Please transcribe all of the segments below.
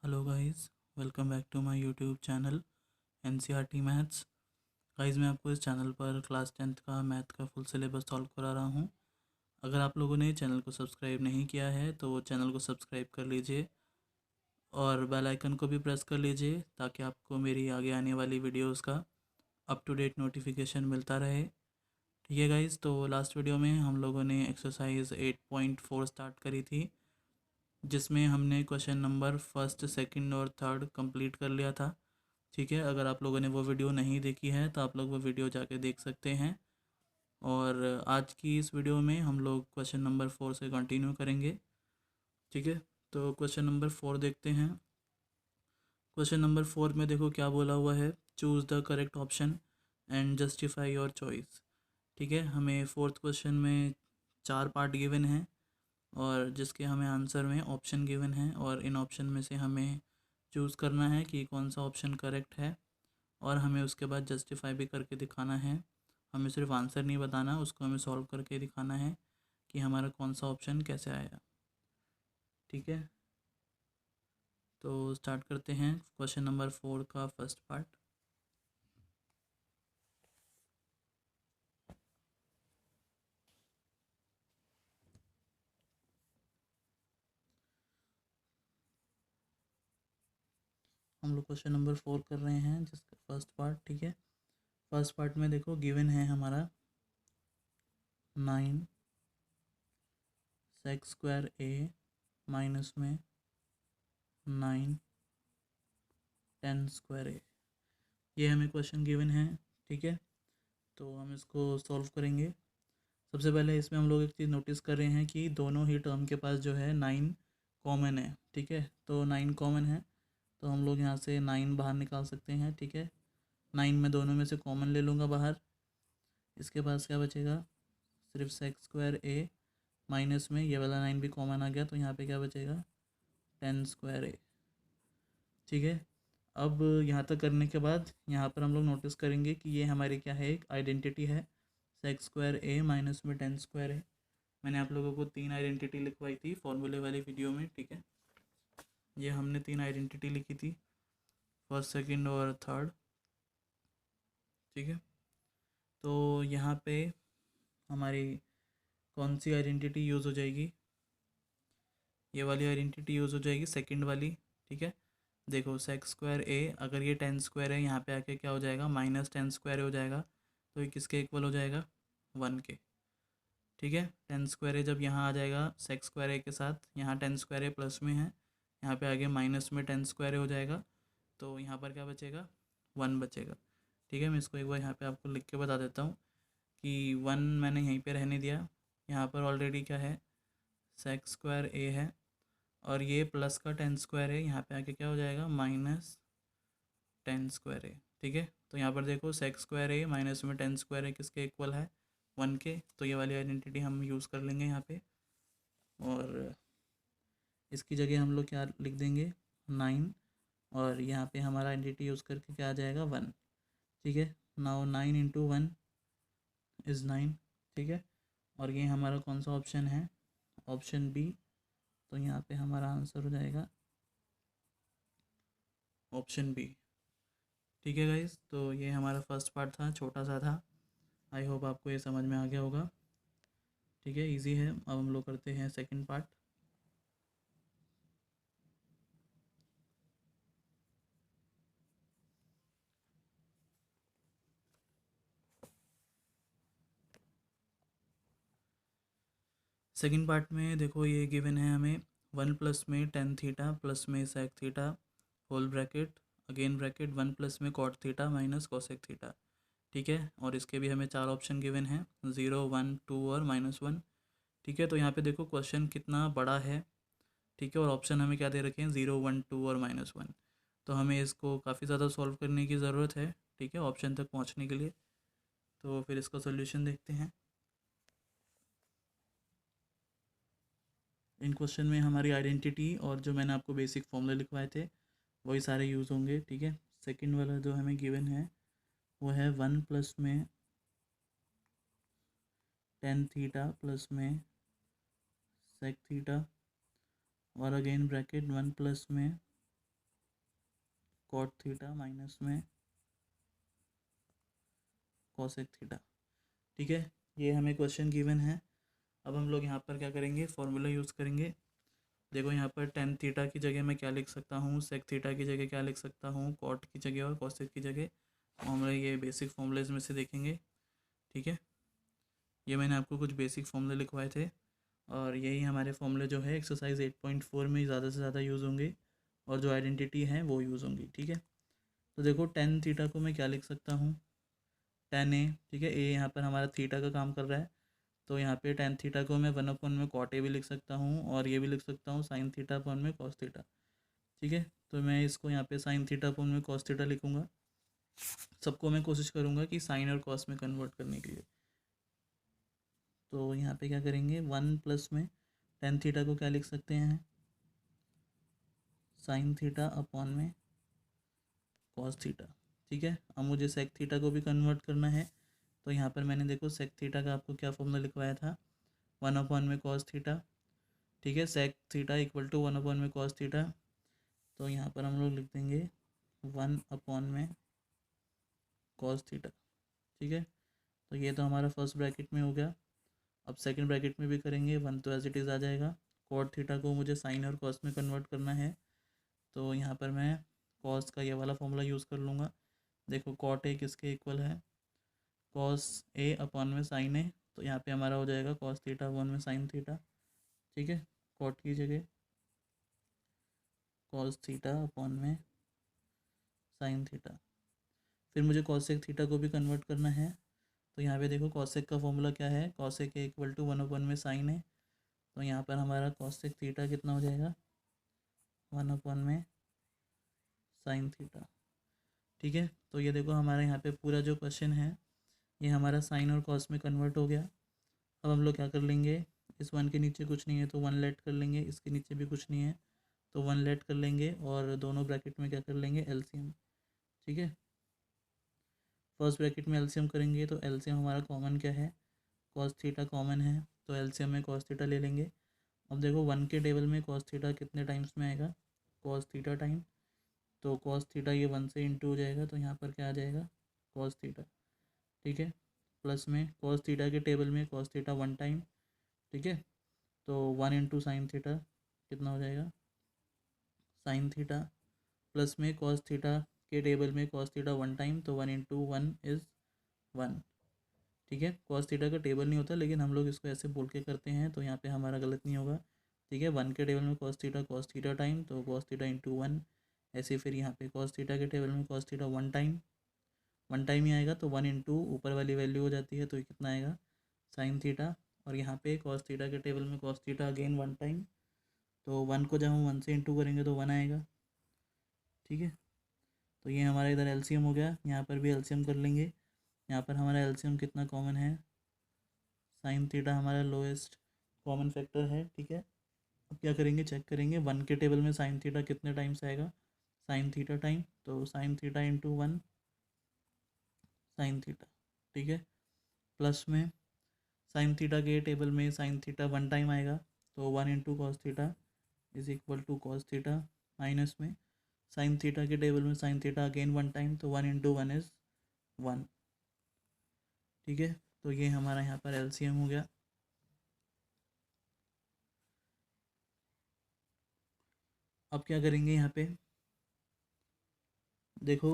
Hello guys, welcome back to my YouTube channel NCERT maths. Guys, मैं आपको इस channel पर क्लास 10th का मैथ का फुल सिलेबस सॉल्व करा रहा हूं। अगर आप लोगों ने चैनल को सब्सक्राइब नहीं किया है तो चैनल को सब्सक्राइब कर लीजिए और बेल आइकन को भी प्रेस कर लीजिए ताकि आपको मेरी आगे आने वाली वीडियोस का अप टू डेट नोटिफिकेशन मिलता रहे। ठीक है गाइस, तो लास्ट वीडियो में हम लोगों ने एक्सरसाइज 8.4 स्टार्ट करी थी, जिसमें हमने क्वेश्चन नंबर फर्स्ट, सेकंड और थर्ड कंप्लीट कर लिया था। ठीक है, अगर आप लोगों ने वो वीडियो नहीं देखी है तो आप लोग वो वीडियो जाके देख सकते हैं। और आज की इस वीडियो में हम लोग क्वेश्चन नंबर 4 से कंटिन्यू करेंगे। ठीक है, तो क्वेश्चन नंबर 4 देखते हैं। क्वेश्चन नंबर 4 में देखो क्या बोला हुआ है, choose the correct option and justify your choice. ठीक है, हमें फोर्थ क्वेश्चन में 4 पार्ट गिवन हैं और जिसके हमें आंसर में ऑप्शन गिवन है और इन ऑप्शन में से हमें चूज़ करना है कि कौन सा ऑप्शन करेक्ट है और हमें उसके बाद जस्टिफाई भी करके दिखाना है। हमें सिर्फ आंसर नहीं बताना, उसको हमें सॉल्व करके दिखाना है कि हमारा कौन सा ऑप्शन कैसे आया। ठीक है, तो स्टार्ट करते हैं क्वेश्चन नंबर 4 का फर्स्ट पार्ट। हम लोग क्वेश्चन नंबर 4 कर रहे हैं जिसका फर्स्ट पार्ट। ठीक है, फर्स्ट पार्ट में देखो गिवन है हमारा 9 सेक्स स्क्वायर ए माइनस में 9 10 स्क्वायर ए, ये हमें क्वेश्चन गिवन है। ठीक है, तो हम इसको सॉल्व करेंगे। सबसे पहले इसमें हम लोग एक चीज़ नोटिस कर रहे हैं कि दोनों ही टर्म के पास जो है 9 कॉमन है। ठीक है, तो 9 कॉमन है तो हम लोग यहाँ से 9 बाहर निकाल सकते हैं। ठीक है, 9 में दोनों में से कॉमन ले लूँगा बाहर। इसके पास क्या बचेगा, सिर्फ सेक्स स्क्वायर ए माइनस में ये वाला 9 भी कॉमन आ गया तो यहाँ पे क्या बचेगा, 10 स्क्वायर ए। ठीक है, अब यहाँ तक करने के बाद यहाँ पर हम लोग नोटिस करेंगे कि ये हमारी क्या है, एक आइडेंटिटी है, सेक्स स्क्वायर ए माइनस में 10 स्क्वायर ए। मैंने आप लोगों को 3 आइडेंटिटी लिखवाई थी फॉर्मूले वाली वीडियो में। ठीक है, ये हमने 3 आइडेंटिटी लिखी थी, फर्स्ट, सेकंड और थर्ड। ठीक है, तो यहाँ पे हमारी कौन सी आइडेंटिटी यूज़ हो जाएगी, ये वाली आइडेंटिटी यूज़ हो जाएगी, सेकंड वाली। ठीक है, देखो सेक्स स्क्वायर ए, अगर ये 10 स्क्वायर है यहाँ पे आके क्या हो जाएगा, माइनस 10 स्क्वायर हो जाएगा, तो ये किसके इक्वल हो जाएगा, 1 के। ठीक है, 10 स्क्वायर ए जब यहाँ आ जाएगा सेक्स स्क्वायर ए के साथ, यहाँ 10 स्क्वायर ए प्लस में है, यहाँ पे आगे माइनस में 10 स्क्वायर ए हो जाएगा, तो यहाँ पर क्या बचेगा, 1 बचेगा। ठीक है, मैं इसको एक बार यहाँ पे आपको लिख के बता देता हूँ कि 1 मैंने यहीं पे रहने दिया, यहाँ पर ऑलरेडी क्या है, सेक्स स्क्वायर ए है और ये प्लस का 10 स्क्वायर है, यहाँ पे आके क्या हो जाएगा, माइनस 10 स्क्वायर है। ठीक है, तो यहाँ पर देखो सेक्स स्क्वायर है माइनस में 10 स्क्वायर है, किसके इक्वल है, 1 के। तो ये वाली आइडेंटिटी हम यूज़ कर लेंगे यहाँ पे और इसकी जगह हम लोग क्या लिख देंगे, 9, और यहाँ पे हमारा आइडेंटिटी यूज़ करके क्या आ जाएगा, 1। ठीक है, नाउ 9 इंटू 1 इज़ 9। ठीक है, और ये हमारा कौन सा ऑप्शन है, ऑप्शन बी। तो यहाँ पे हमारा आंसर हो जाएगा ऑप्शन बी। ठीक है गाइस, तो ये हमारा फर्स्ट पार्ट था, छोटा सा था। आई होप आपको ये समझ में आ गया होगा। ठीक है, इजी है। अब हम लोग करते हैं सेकंड पार्ट। सेकंड पार्ट में देखो ये गिवन है हमें 1 प्लस में टेन थीटा प्लस में sec theta whole bracket again bracket 1 plus में cot theta minus cosec theta. ठीक है, और इसके भी हमें 4 ऑप्शन गिवन है, 0, 1, 2 और -1। ठीक है, तो यहाँ पे देखो क्वेश्चन कितना बड़ा है। ठीक है, और ऑप्शन हमें क्या दे रखे हैं, 0, 1, 2 और -1। तो हमें इसको काफ़ी ज़्यादा सॉल्व करने की ज़रूरत है। ठीक है, ऑप्शन तक पहुँचने के लिए। तो फिर इसका सोल्यूशन देखते हैं। इन क्वेश्चन में हमारी आइडेंटिटी और जो मैंने आपको बेसिक फॉर्मूले लिखवाए थे वही सारे यूज़ होंगे। ठीक है, सेकंड वाला जो हमें गिवन है वो है 1 प्लस में टेन थीटा प्लस में सेक थीटा और अगेन ब्रैकेट 1 प्लस में कॉट थीटा माइनस में कॉसेक थीटा। ठीक है, ये हमें क्वेश्चन गिवन है। अब हम लोग यहाँ पर क्या करेंगे, फॉर्मूला यूज़ करेंगे। देखो यहाँ पर टेन थीटा की जगह मैं क्या लिख सकता हूँ, सेक थीटा की जगह क्या लिख सकता हूँ, कॉट की जगह और कॉसेक की जगह। फॉर्मूला ये बेसिक फॉर्मूलेज में से देखेंगे। ठीक है, ये मैंने आपको कुछ बेसिक फॉर्मूले लिखवाए थे और यही हमारे फॉर्मूले जो है एक्सरसाइज 8.4 में ज़्यादा से ज़्यादा यूज़ होंगे और जो आइडेंटिटी है वो यूज़ होंगी। ठीक है, तो देखो टेन थीटा को मैं क्या लिख सकता हूँ, टेन ए। ठीक है, ए यहाँ पर हमारा थीटा का काम कर रहा है, तो यहाँ पे टेन थीटा को मैं 1/, में कॉट ए भी लिख सकता हूँ और ये भी लिख सकता हूँ साइन थीटा अपॉन में कॉस थीटा। ठीक है, तो मैं इसको यहाँ पे साइन थीटा अपॉन में कॉस थीटा लिखूँगा। सबको मैं कोशिश करूँगा कि साइन और कॉस में कन्वर्ट करने के लिए। तो यहाँ पे क्या करेंगे, 1 में टेन थीटा को क्या लिख सकते हैं, साइन थीटा अपॉन में कॉस थीटा। ठीक है, अब मुझे सेक थीटा को भी कन्वर्ट करना है, तो यहाँ पर मैंने देखो सेक थीटा का आपको क्या फॉर्मूला लिखवाया था, 1/, में कॉस थीटा। ठीक है, सेक थीटा इक्वल टू 1/, में कॉस थीटा। तो यहाँ पर हम लोग लिख देंगे 1/, में कॉस थीटा। ठीक है, तो ये तो हमारा फर्स्ट ब्रैकेट में हो गया। अब सेकंड ब्रैकेट में भी करेंगे, 1 तो एज इट इज़ आ जाएगा। कॉट थीटा को मुझे साइन और कॉस में कन्वर्ट करना है, तो यहाँ पर मैं कॉस का ये वाला फॉर्मूला यूज़ कर लूँगा। देखो कॉट ए किसके इक्वल है, कॉस ए अपॉन में साइन ए, तो यहाँ पे हमारा हो जाएगा कॉस थीटा अपॉन में साइन थीटा। ठीक है, कॉट की जगह कॉस थीटा अपॉन में साइन थीटा। फिर मुझे कॉसेक थीटा को भी कन्वर्ट करना है, तो यहाँ पे देखो कॉसेक का फॉर्मूला क्या है, कॉसेक ए इक्वल टू 1/, में साइन है, तो यहाँ पर हमारा कॉसेक थीटा कितना हो जाएगा, 1/, में साइन थीटा। ठीक है, तो ये देखो हमारे यहाँ पे पूरा जो क्वेश्चन है ये हमारा साइन और कॉस में कन्वर्ट हो गया। अब हम लोग क्या कर लेंगे, इस 1 के नीचे कुछ नहीं है तो 1 लेट कर लेंगे, इसके नीचे भी कुछ नहीं है तो 1 लेट कर लेंगे और दोनों ब्रैकेट में क्या कर लेंगे, एलसीएम। ठीक है, फर्स्ट ब्रैकेट में एलसीएम करेंगे तो एलसीएम हमारा कॉमन क्या है, कॉस थीटा कॉमन है, तो एलसीएम में कॉस थीटा ले लेंगे। अब देखो 1 के टेबल में कॉस थीटा कितने टाइम्स में आएगा, कॉस थीटा टाइम, तो कॉस थीटा ये 1 से इंटू हो जाएगा, तो यहाँ पर क्या आ जाएगा, कॉस थीटा। ठीक है, प्लस में कॉस थीटा के टेबल में कॉस थीटा 1 टाइम। ठीक है, तो 1 इंटू साइन थीटा कितना हो जाएगा, साइन थीटा, प्लस में कॉस थीटा के टेबल में कॉस थीटा 1 टाइम, तो 1 इंटू 1 इज़ 1। ठीक है, कॉस थीटा का टेबल नहीं होता लेकिन हम लोग इसको ऐसे बोल के करते हैं, तो यहाँ पे हमारा गलत नहीं होगा। ठीक है, 1 के टेबल में कॉस थीटा टाइम, तो कॉस थीटा इंटू 1। ऐसे फिर यहाँ पे कॉस थीटा के टेबल में कॉस थीटा 1 टाइम ही आएगा, तो 1 इंटू ऊपर वाली वैल्यू हो जाती है, तो ये कितना आएगा, साइन थीटा। और यहाँ पे कॉस थीटा के टेबल में कॉस थीटा अगेन 1 टाइम, तो 1 को जब हम 1 से इंटू करेंगे तो 1 आएगा। ठीक है, तो ये हमारा इधर एलसीएम हो गया, यहाँ पर भी एलसीएम कर लेंगे। यहाँ पर हमारा एलसीएम कितना कॉमन है, साइन थीटा हमारा लोएस्ट कॉमन फैक्टर है। ठीक है, अब क्या करेंगे, चेक करेंगे 1 के टेबल में साइन थीटा कितने टाइम्स आएगा, साइन थीटा टाइम, तो sine theta into 1 sine theta. ठीक है, प्लस में साइन थीटा के टेबल में साइन थीटा 1 टाइम आएगा, तो 1 into cos theta is equal to cos theta, minus में साइन थीटा के टेबल में साइन थीटा अगेन 1 टाइम, तो 1 इंटू 1 इज़ 1। ठीक है, तो ये हमारा यहाँ पर एलसीएम हो गया। अब क्या करेंगे, यहाँ पे देखो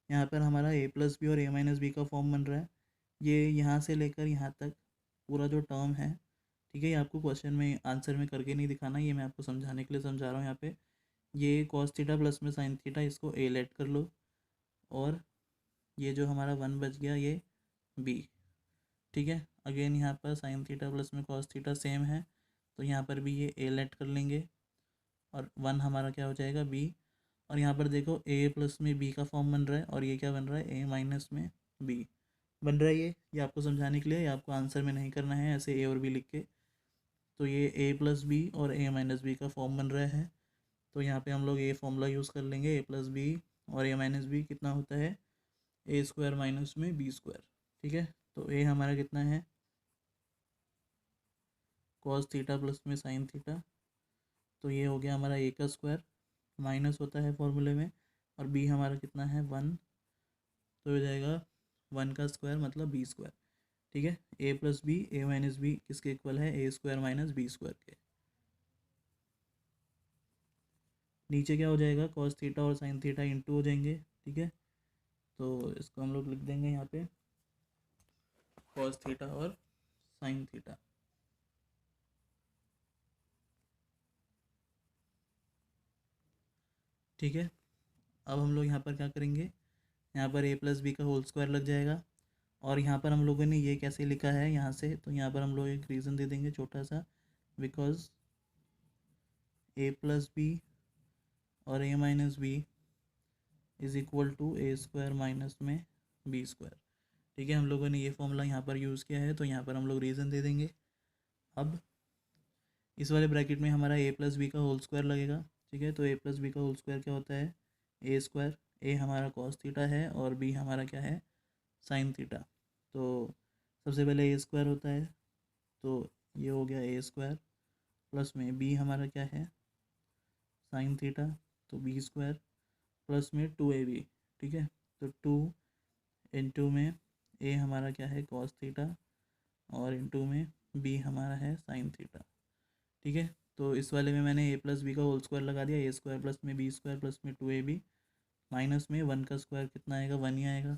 यहाँ पर हमारा ए प्लस बी और ए माइनस बी का फॉर्म बन रहा है। ये यहाँ से लेकर यहाँ तक पूरा जो टर्म है, ठीक है, ये आपको क्वेश्चन में आंसर में करके नहीं दिखाना, ये मैं आपको समझाने के लिए समझा रहा हूँ। यहाँ पे ये कॉस थीटा प्लस में साइन थीटा, इसको ए लेट कर लो और ये जो हमारा 1 बच गया ये बी। ठीक है, अगेन यहाँ पर साइन थीटा प्लस में कॉस थीटा सेम है, तो यहाँ पर भी ये ए लेट कर लेंगे और 1 हमारा क्या हो जाएगा, बी। और यहाँ पर देखो ए प्लस में बी का फॉर्म बन रहा है और ये क्या बन रहा है, ए माइनस में बी बन रहा है। ये आपको समझाने के लिए, ये आपको आंसर में नहीं करना है ऐसे ए और बी लिख के। तो ये ए प्लस बी और ए माइनस बी का फॉर्म बन रहा है, तो यहाँ पे हम लोग ये फॉर्मूला यूज़ कर लेंगे, ए प्लस बी और ए माइनस बी कितना होता है, ए स्क्वायर माइनस में बी स्क्वायर। ठीक है, तो ए हमारा कितना है, कॉस थीटा प्लस में साइन थीटा, तो ये हो गया हमारा ए का स्क्वायर, माइनस होता है फॉर्मूले में, और b हमारा कितना है 1, तो हो जाएगा 1 का स्क्वायर मतलब बी स्क्वायर। ठीक है, a plus B, A minus b किसके इक्वल है, a square minus B square के। नीचे क्या हो जाएगा, कॉस थीटा और साइन थीटा इंटू हो जाएंगे। ठीक है, तो इसको हम लोग लिख देंगे यहाँ पे कॉस थीटा और साइन थीटा। ठीक है, अब हम लोग यहाँ पर क्या करेंगे, यहाँ पर a प्लस बी का होल स्क्वायर लग जाएगा। और यहाँ पर हम लोगों ने ये कैसे लिखा है यहाँ से, तो यहाँ पर हम लोग एक रीज़न दे देंगे छोटा सा, बिकॉज a प्लस बी और a minus b is equal to A square minus में बी स्क्वायर। ठीक है, हम लोगों ने ये फॉर्मूला यहाँ पर यूज़ किया है, तो यहाँ पर हम लोग रीज़न दे देंगे। अब इस वाले ब्रैकेट में हमारा a प्लस बी का होल स्क्वायर लगेगा। ठीक है, तो a प्लस बी का होल स्क्वायर क्या होता है, ए स्क्वायर, ए हमारा कॉस थीटा है और b हमारा क्या है, साइन थीटा। तो सबसे पहले ए स्क्वायर होता है, तो ये हो गया ए स्क्वायर, प्लस में b हमारा क्या है, साइन थीटा, तो बी स्क्वायर, प्लस में 2ab। ठीक है, तो 2 इंटू में a हमारा क्या है, कॉस थीटा, और इंटू में b हमारा है साइन थीटा। ठीक है, तो इस वाले में मैंने a प्लस बी का होल स्क्वायर लगा दिया, ए स्क्वायर प्लस में बी स्क्वायर प्लस में 2ab, माइनस में 1 का स्क्वायर कितना आएगा, 1 ही आएगा।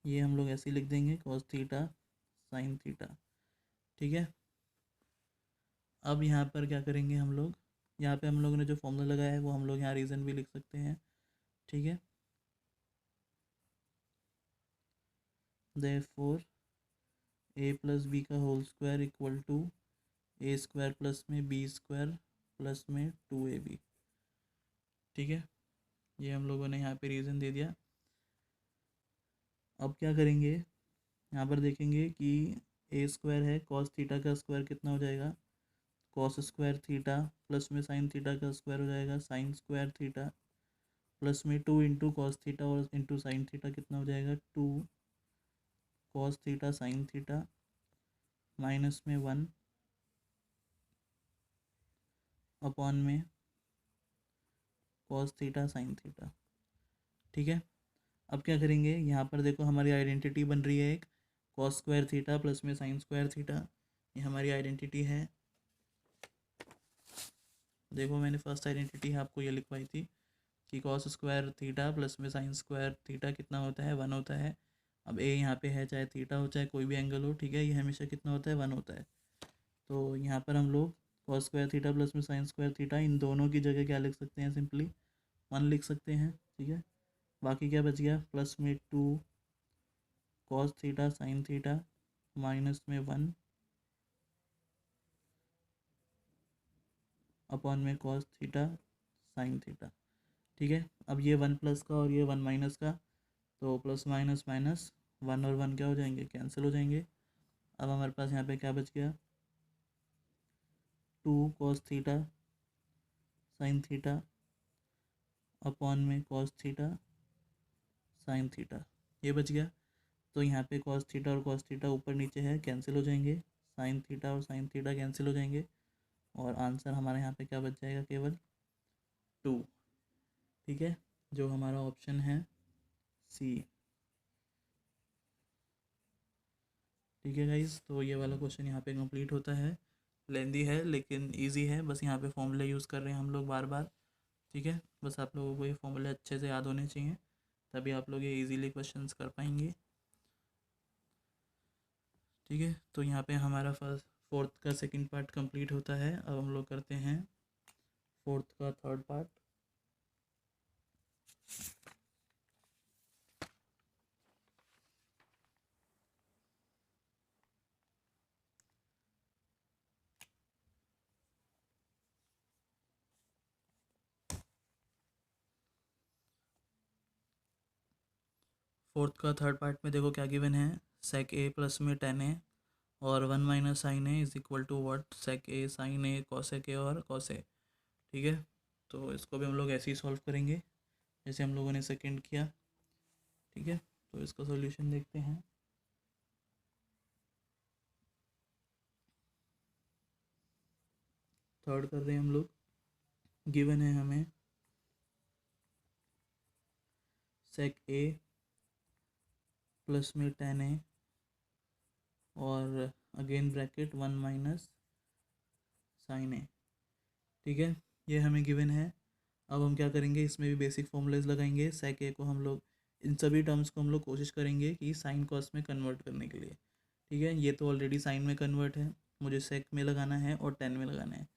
ये हम लोग ऐसे लिख देंगे कॉस थीटा साइन थीटा। ठीक है, अब यहाँ पर क्या करेंगे हम लोग, यहाँ पे हम लोगों ने जो फॉर्मूला लगाया है वो हम लोग यहाँ रीज़न भी लिख सकते हैं। ठीक है, देयरफॉर a प्लस बी का whole square equal to A square plus में बी स्क्वायर प्लस में 2ab। ठीक है, ये हम लोगों ने यहाँ पे रीज़न दे दिया। अब क्या करेंगे, यहाँ पर देखेंगे कि ए स्क्वायर है, कॉस थीटा का स्क्वायर कितना हो जाएगा, कॉस स्क्वायर थीटा, प्लस में साइन थीटा का स्क्वायर हो जाएगा साइन स्क्वायर थीटा, प्लस में 2 इंटू कॉस थीटा और इंटू साइन थीटा कितना हो जाएगा, 2 cos theta sine theta, minus में 1 अपॉन में कॉस थीटा साइन थीटा। ठीक है, अब क्या करेंगे, यहाँ पर देखो हमारी आइडेंटिटी बन रही है एक, कॉस स्क्वायर थीटा प्लस में साइन स्क्वायर थीटा, ये हमारी आइडेंटिटी है। देखो मैंने फर्स्ट आइडेंटिटी आपको ये लिखवाई थी कि कॉस स्क्वायर थीटा प्लस में साइन स्क्वायर थीटा कितना होता है, 1 होता है। अब ए यहाँ पे है, चाहे थीटा हो चाहे कोई भी एंगल हो, ठीक है, ये हमेशा कितना होता है, 1 होता है। तो यहाँ पर हम लोग कॉस स्क्वायर थीटा प्लस में साइन स्क्वायर थीटा, इन दोनों की जगह क्या लिख सकते हैं, सिंपली 1 लिख सकते हैं। ठीक है, बाकी क्या बच गया, प्लस में 2 cos theta sine theta, minus में 1 अपॉन में कॉस थीटा साइन थीटा। ठीक है, अब ये 1 प्लस का और ये 1 माइनस का, तो प्लस माइनस माइनस 1 और 1 क्या हो जाएंगे, कैंसिल हो जाएंगे। अब हमारे पास यहाँ पे क्या बच गया, 2 cos theta sine theta upon में कॉस थीटा साइन थीटा, ये बच गया। तो यहाँ पे कॉस थीटा और कॉस थीटा ऊपर नीचे है, कैंसिल हो जाएंगे, साइन थीटा और साइन थीटा कैंसिल हो जाएंगे, और आंसर हमारे यहाँ पे क्या बच जाएगा, केवल 2। ठीक है, जो हमारा ऑप्शन है सी। ठीक है गाइज, तो ये वाला क्वेश्चन यहाँ पे कंप्लीट होता है। लेंदी है लेकिन इजी है, बस यहाँ पे फॉर्मूले यूज़ कर रहे हैं हम लोग बार बार। ठीक है, बस आप लोगों को ये फॉर्मूले अच्छे से याद होने चाहिए, तभी आप लोग ये इजीली क्वेश्चंस कर पाएंगे। ठीक है, तो यहाँ पे हमारा फर्स्ट फोर्थ का सेकंड पार्ट कंप्लीट होता है। अब हम लोग करते हैं फोर्थ का थर्ड पार्ट। फोर्थ का थर्ड पार्ट में देखो क्या गिवन है, सेक ए प्लस में 10a और 1 minus sine a is equal to what, sec a sine a cosec a और कॉस ए। ठीक है, तो इसको भी हम लोग ऐसे ही सॉल्व करेंगे जैसे हम लोगों ने सेकंड किया। ठीक है, तो इसका सॉल्यूशन देखते हैं। थर्ड कर रहे हैं हम लोग, गिवन है हमें सेक ए प्लस में टेन ए और again bracket 1 minus sine A. ठीक है, ये हमें गिवन है। अब हम क्या करेंगे, इसमें भी बेसिक फॉर्मूलाज लगाएंगे। सेक ए को हम लोग, इन सभी टर्म्स को हम लोग कोशिश करेंगे कि साइन कॉस में कन्वर्ट करने के लिए। ठीक है, ये तो ऑलरेडी साइन में कन्वर्ट है, मुझे सेक में लगाना है और टेन में लगाना है।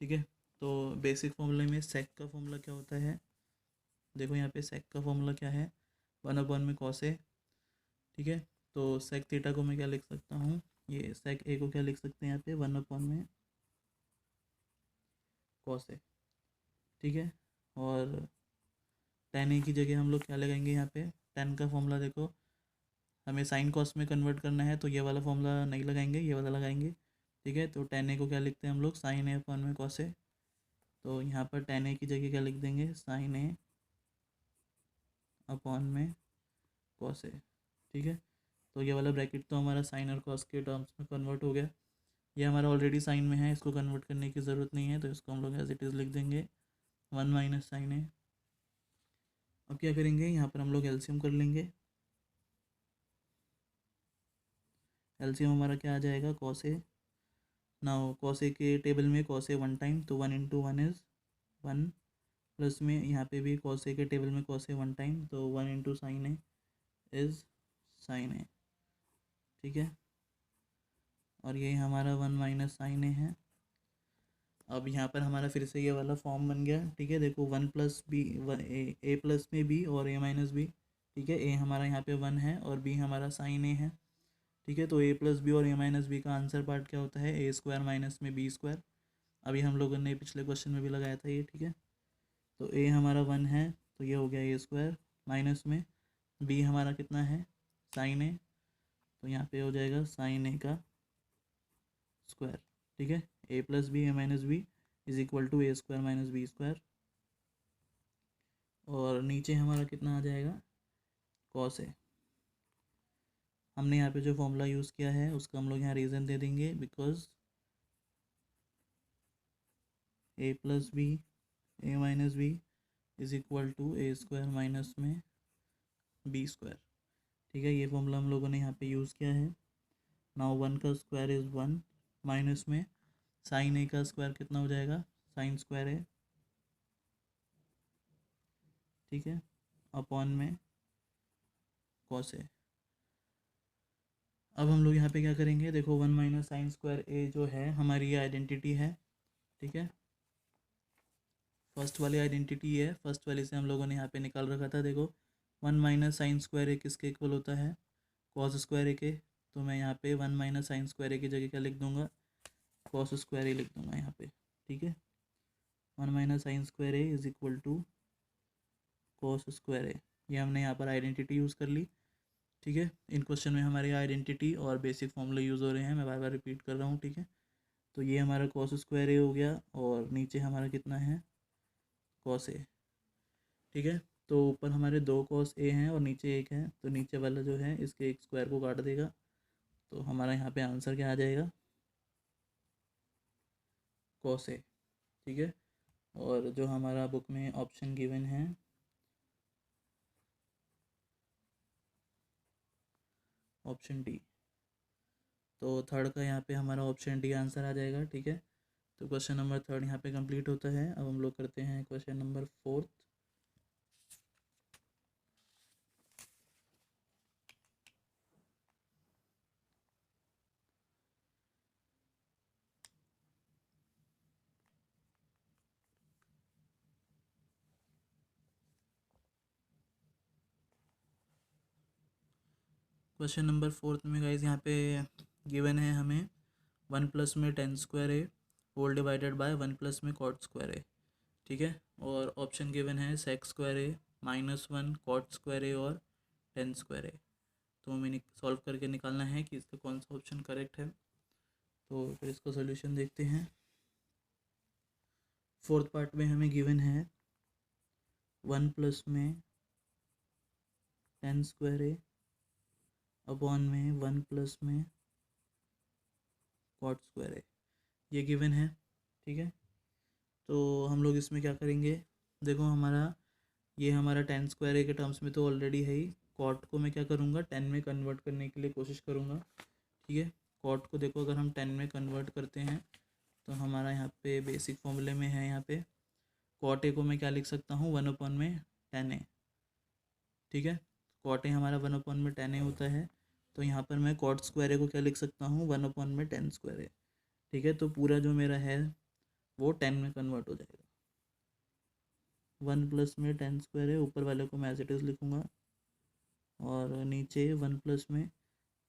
ठीक है, तो बेसिक फॉर्मूले में सेक का फॉर्मूला क्या होता है, देखो यहाँ पे सेक का फॉर्मूला क्या है, 1/, में कॉस ए। ठीक है, तो सेक थीटा को मैं क्या लिख सकता हूँ, ये सेक ए को क्या लिख सकते हैं यहाँ पे, 1/, में कॉस ए। ठीक है, और टेन ए की जगह हम लोग क्या लगाएंगे, यहाँ पे टेन का फॉर्मूला देखो, हमें साइन कॉस में कन्वर्ट करना है, तो ये वाला फॉर्मूला नहीं लगाएंगे, ये वाला लगाएंगे। ठीक है, तो टेन ए को क्या लिखते हैं हम लोग, साइन ए अपॉन में कॉस ए। तो यहाँ पर टेन ए की जगह क्या लिख देंगे, साइन ए अपॉन में कॉस ए। ठीक है, तो ये वाला ब्रैकेट तो हमारा साइन और कॉस के टर्म्स में कन्वर्ट हो गया। ये हमारा ऑलरेडी साइन में है, इसको कन्वर्ट करने की ज़रूरत नहीं है, तो इसको हम लोग एज इट इज़ लिख देंगे 1 माइनस साइन ए। अब क्या करेंगे, यहाँ पर हम लोग एलसीएम कर लेंगे। एलसीएम हमारा क्या आ जाएगा, cos A. Now cos A के टेबल में कॉस ए 1 टाइम, तो 1 इंटू 1 इज़ 1, प्लस में यहाँ पे भी कॉस ए के टेबल में कॉस ए 1 टाइम, तो 1 into sine A is sine A. ठीक है, और ये हमारा 1 माइनस साइन ए है। अब यहाँ पर हमारा फिर से ये वाला फॉर्म बन गया। ठीक है, देखो 1 प्लस बी, ए प्लस में बी और ए माइनस बी। ठीक है, ए हमारा यहाँ पे 1 है और बी हमारा साइन ए है। ठीक है, तो ए प्लस बी और ए माइनस बी का आंसर पार्ट क्या होता है, ए स्क्वायर माइनस में बी स्क्वायर। अभी हम लोगों ने पिछले क्वेश्चन में भी लगाया था ये। ठीक है, तो ए हमारा 1 है, तो ये हो गया ए स्क्वायर, माइनस में बी हमारा कितना है, साइन ए, तो यहाँ पे हो जाएगा साइन ए का स्क्वायर। ठीक है, A plus B A minus B is equal to A square minus B square, और नीचे हमारा कितना आ जाएगा, कॉस ए। हमने यहाँ पे जो फॉर्मूला यूज़ किया है उसका हम लोग यहाँ रीज़न दे देंगे, because a plus B A minus B is equal to A square minus में बी स्क्वायर। ठीक है, ये फॉर्मूला हम लोगों ने यहाँ पे यूज़ किया है। नाउ 1 का स्क्वायर इज़ 1, माइनस में साइन ए का स्क्वायर कितना हो जाएगा, साइन स्क्वायर ए। ठीक है, अपॉन में कॉस ए। अब हम लोग यहाँ पे क्या करेंगे, देखो 1 माइनस साइन स्क्वायर ए जो है हमारी ये आइडेंटिटी है। ठीक है, फर्स्ट वाली आइडेंटिटी है, फर्स्ट वाली से हम लोगों ने यहाँ पे निकाल रखा था। देखो 1 माइनस साइन स्क्वायर ए किसके इक्वल होता है, कॉस स्क्वायर ए के। तो मैं यहाँ पे 1 माइनस साइन स्क्वायर ए की जगह क्या लिख दूँगा, कॉस स्क्वायर ए लिख दूँगा यहाँ पे। ठीक है, 1 minus sine square A is equal to cos square A. ये हमने यहाँ पर आइडेंटिटी यूज़ कर ली। ठीक है, इन क्वेश्चन में हमारे आइडेंटिटी और बेसिक फॉर्मूले यूज़ हो रहे हैं, मैं बार बार रिपीट कर रहा हूँ। ठीक है, तो ये हमारा कॉस स्क्वायर ए हो गया, और नीचे हमारा कितना है, कॉस ए। ठीक है, तो ऊपर हमारे 2 कॉस ए हैं और नीचे 1 है, तो नीचे वाला जो है इसके एक स्क्वायर को काट देगा, तो हमारा यहाँ पे आंसर क्या आ जाएगा, कॉस ए। ठीक है, और जो हमारा बुक में ऑप्शन गिवन है, ऑप्शन डी, तो थर्ड का यहाँ पे हमारा ऑप्शन डी आंसर आ जाएगा। ठीक है, तो क्वेश्चन नंबर 3 यहाँ पे कंप्लीट होता है। अब हम लोग करते हैं क्वेश्चन नंबर 4। क्वेश्चन नंबर 4 में गाइज यहाँ पे गिवन है हमें 1 प्लस में tan square a whole divided by 1 plus में कॉट स्क्वायर ए। ठीक है, और ऑप्शन गिवन है sec square a, -1 cot square a और टेन स्क्वायर ए। तो हमें सॉल्व करके निकालना है कि इसका कौन सा ऑप्शन करेक्ट है। तो फिर इसका सोल्यूशन देखते हैं। फोर्थ पार्ट में हमें गिवन है 1 प्लस में टेन स्क्वायर ए अपॉन में 1 प्लस में कॉट स्क्वायर ए, ये गिवन है। ठीक है, तो हम लोग इसमें क्या करेंगे, देखो ये हमारा टेन स्क्वायर ए के टर्म्स में तो ऑलरेडी है ही। कॉट को मैं क्या करूँगा, 10 में कन्वर्ट करने के लिए कोशिश करूँगा, ठीक है। कॉट को देखो अगर हम 10 में कन्वर्ट करते हैं तो हमारा यहाँ पे बेसिक फॉर्मूले में है, यहाँ पे कॉट ए को मैं क्या लिख सकता हूँ, 1/10 ए, ठीक है। कॉट ए हमारा 1/10 ए होता है, तो यहाँ पर मैं कॉट स्क्वायर ए को क्या लिख सकता हूँ, 1/10 स्क्वायर ए, ठीक है। तो पूरा जो मेरा है वो 10 में कन्वर्ट हो जाएगा। 1 प्लस में 10 स्क्वायर है, ऊपर वाले को मैं एज इट इज़ लिखूँगा, और नीचे 1 प्लस में,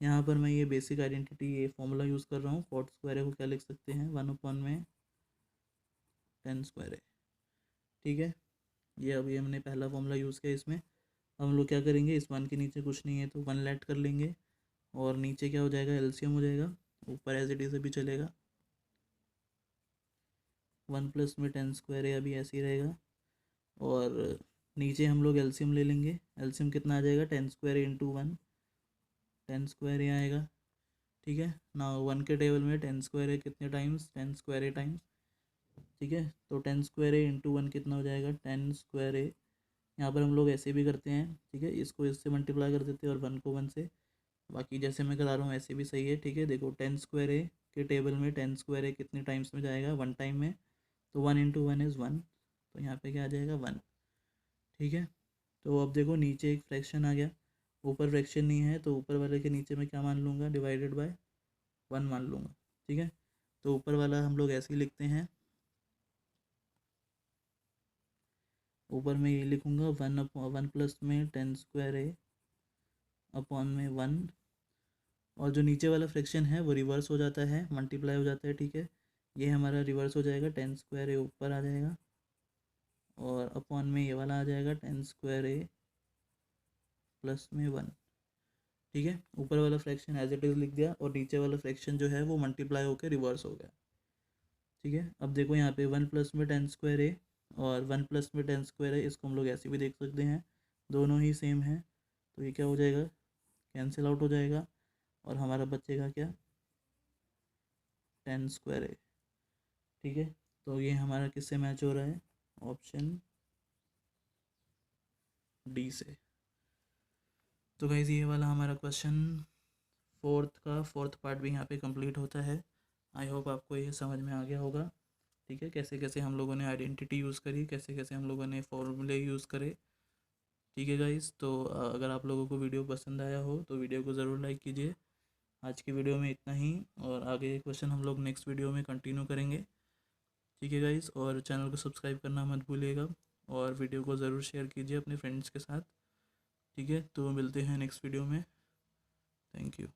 यहाँ पर मैं ये बेसिक आइडेंटिटी ये फॉर्मूला यूज़ कर रहा हूँ। कॉट स्क्वायर है को क्या लिख सकते हैं, 1/10 स्क्वायर है, ठीक है। ये अभी हमने पहला फॉर्मूला यूज़ किया। इसमें अब हम लोग क्या करेंगे, इस 1 के नीचे कुछ नहीं है तो 1 लेट कर लेंगे, और नीचे क्या हो जाएगा, एलसीएम हो जाएगा, ऊपर एज इट इज़ भी चलेगा। 1 प्लस में 10 स्क्वायर है अभी ऐसे ही रहेगा, और नीचे हम लोग एलसीएम ले लेंगे। एलसीएम कितना आ जाएगा, 10 स्क्वायर इंटू 1, 10 स्क्वायर ये आएगा, ठीक है ना। 1 के टेबल में 10 स्क्वायर है कितने टाइम्स, 10 स्क्वायर ए टाइम्स, ठीक है। तो 10 स्क्वायर ए इंटू 1 कितना हो जाएगा, 10 स्क्वायर ए। यहाँ पर हम लोग ऐसे भी करते हैं, ठीक है, इसको इससे मल्टीप्लाई कर देते हैं और 1 को 1 से, बाकी जैसे मैं करा रहा हूँ ऐसे भी सही है, ठीक है। देखो 10 स्क्वायर ए के टेबल में 10 स्क्वायर ए कितने टाइम्स में जाएगा, 1 टाइम में, तो 1 इंटू 1 इज़ 1, तो यहाँ पे क्या आ जाएगा, 1, ठीक है। तो अब देखो नीचे एक फ्रैक्शन आ गया, ऊपर फ्रैक्शन नहीं है, तो ऊपर वाले के नीचे मैं क्या मान लूँगा, डिवाइडेड बाय 1 मान लूँगा, ठीक है। तो ऊपर वाला हम लोग ऐसे ही लिखते हैं, ऊपर मैं ये लिखूँगा 1 प्लस में 10 स्क्वायर ए अपॉन में 1, और जो नीचे वाला फ्रैक्शन है वो रिवर्स हो जाता है, मल्टीप्लाई हो जाता है, ठीक है। ये हमारा रिवर्स हो जाएगा, 10 स्क्वायर ए ऊपर आ जाएगा, और अपॉन में ये वाला आ जाएगा 10 स्क्वायर ए प्लस में 1, ठीक है। ऊपर वाला फ्रैक्शन एज इट इज़ लिख दिया, और नीचे वाला फ्रैक्शन जो है वो मल्टीप्लाई होकर रिवर्स हो गया, ठीक है। अब देखो यहाँ पे 1 प्लस में 10 स्क्वायर ए और 1 प्लस में 10 स्क्वायर है, इसको हम लोग ऐसे भी देख सकते हैं, दोनों ही सेम है, तो ये क्या हो जाएगा, कैंसिल आउट हो जाएगा, और हमारा बचेगा क्या, 10 स्क्वायर है, ठीक है। तो ये हमारा किससे मैच हो रहा है, ऑप्शन डी से। तो गाइस ये वाला हमारा क्वेश्चन फोर्थ पार्ट भी यहाँ पे कंप्लीट होता है। आई होप आपको ये समझ में आ गया होगा, ठीक है, कैसे कैसे हम लोगों ने आइडेंटिटी यूज़ करी, कैसे कैसे हम लोगों ने फॉर्मूले यूज़ करे, ठीक है गाइस। तो अगर आप लोगों को वीडियो पसंद आया हो तो वीडियो को ज़रूर लाइक कीजिए। आज की वीडियो में इतना ही, और आगे क्वेश्चन हम लोग नेक्स्ट वीडियो में कंटिन्यू करेंगे, ठीक है गाइस। और चैनल को सब्सक्राइब करना मत भूलिएगा, और वीडियो को ज़रूर शेयर कीजिए अपने फ्रेंड्स के साथ, ठीक है। तो मिलते हैं नेक्स्ट वीडियो में, थैंक यू।